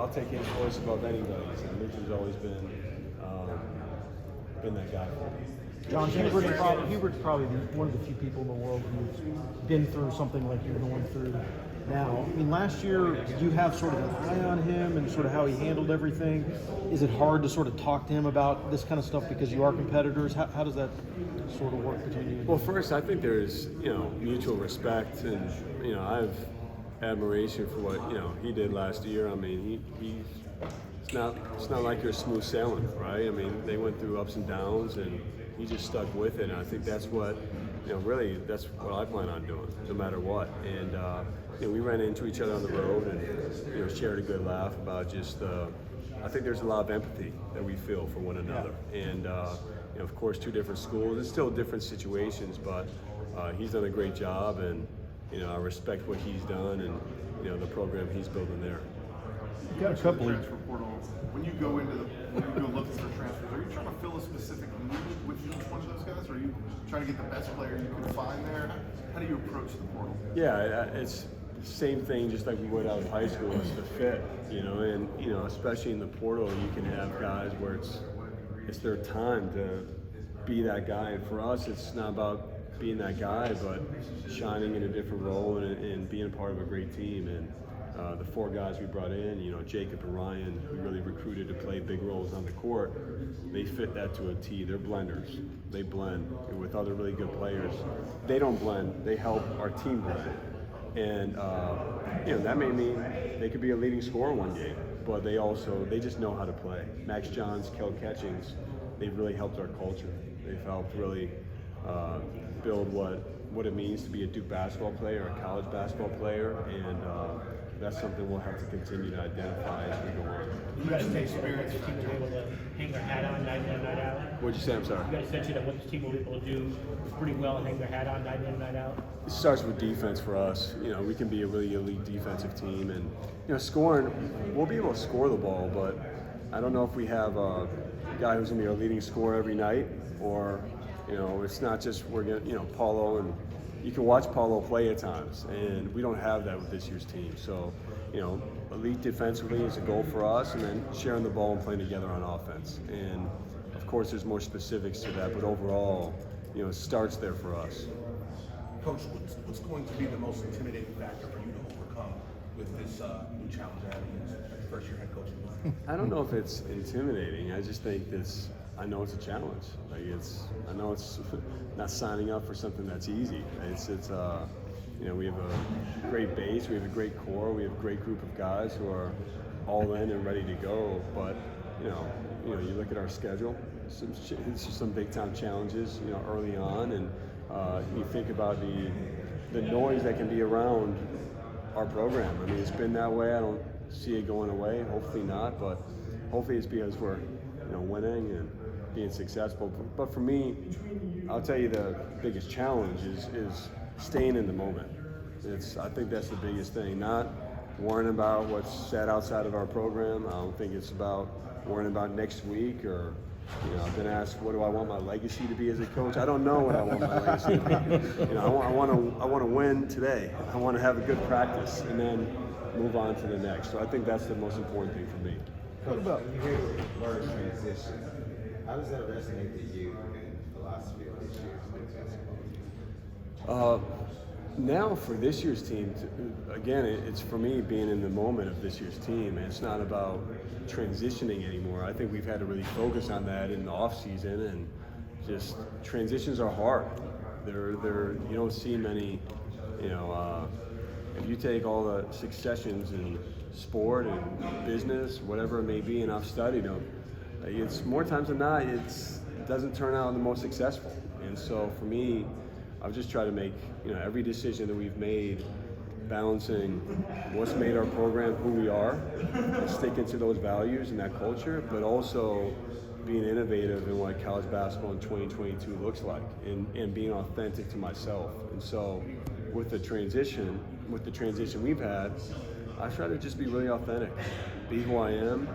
I'll take his voice above anybody's, and Richard's always been that guy for me. Jon, Hubert's probably one of the few people in the world who's been through something like you're going through now. I mean, last year, did you have sort of an eye on him and sort of how he handled everything? Is it hard to sort of talk to him about this kind of stuff because you are competitors? How does that sort of work between you? Well, first, I think there's mutual respect, and I have admiration for what he did last year. I mean, it's not like you're smooth sailing, right? I mean, they went through ups and downs, and he just stuck with it. And I think that's what really that's what I plan on doing, no matter what. And we ran into each other on the road, and shared a good laugh about just. I think there's a lot of empathy that we feel for one another, and of course, two different schools. It's still different situations, but he's done a great job, and I respect what he's done and the program he's building there. You got a couple of transfer portal. When you go looking for transfers, are you trying to fill a specific need with each one of those guys, or are you trying to get the best player you can find there? How do you approach the portal? Yeah, it's the same thing, just like we would out of high school. It's the fit, and especially in the portal, you can have guys where it's their time to be that guy. And for us, it's not about being that guy, but shining in a different role and being a part of a great team. And the four guys we brought in, Jacob and Ryan, we really recruited to play big roles on the court. They fit that to a T. They're blenders. They blend with other really good players. They don't blend. They help our team blend. And that may mean they could be a leading scorer one game, but they just know how to play. Max Johns, Kel Catchings, they've really helped our culture. They've helped really build what it means to be a Duke basketball player, a college basketball player, and that's something we'll have to continue to identify as we go on. You guys take experience the team will be able to hang their hat on night in, night out. What'd you say? I'm sorry. You guys mentioned that what the team will be able to do pretty well and hang their hat on night in, night out. It starts with defense for us. We can be a really elite defensive team, and scoring, we'll be able to score the ball, but I don't know if we have a guy who's gonna be our leading scorer every night, or it's not just we're gonna Paulo, and you can watch Paulo play at times, and we don't have that with this year's team. So elite defensively is a goal for us, and then sharing the ball and playing together on offense. And of course, there's more specifics to that, but overall, it starts there for us. Coach, what's going to be the most intimidating factor for you to overcome with this new challenge as first year head coach? I don't know if it's intimidating. I just think I know it's a challenge. I know it's not signing up for something that's easy. We have a great base, we have a great core, we have a great group of guys who are all in and ready to go. But you look at our schedule. It's just some big time challenges, early on, and you think about the noise that can be around our program. I mean, it's been that way. I don't see it going away. Hopefully not, but hopefully it's because we're winning and being successful. But for me, I'll tell you the biggest challenge is staying in the moment. I think that's the biggest thing. Not worrying about what's said outside of our program. I don't think it's about worrying about next week or. I've been asked, what do I want my legacy to be as a coach? I don't know what I want my legacy to be. I want to win today. I want to have a good practice and then move on to the next. So I think that's the most important thing for me. What about you hear the word transition? How does that resonate to you and philosophy of this year's basketball? Now for this year's team, again, it's for me being in the moment of this year's team. And it's not about transitioning anymore. I think we've had to really focus on that in the off season, and just transitions are hard. You don't see many. If you take all the successions in sport and business, whatever it may be, and I've studied them, it's more times than not it doesn't turn out the most successful. And so for me, I've just tried to make every decision that we've made, balancing what's made our program who we are, and sticking to those values and that culture, but also being innovative in what college basketball in 2022 looks like, and being authentic to myself. And so with the transition we've had, I try to just be really authentic, be who I am,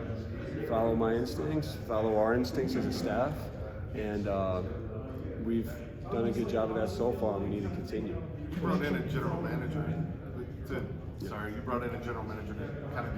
follow my instincts, follow our instincts as a staff, and we've done a good job of that so far, and we need to continue. You brought in a general manager to kind of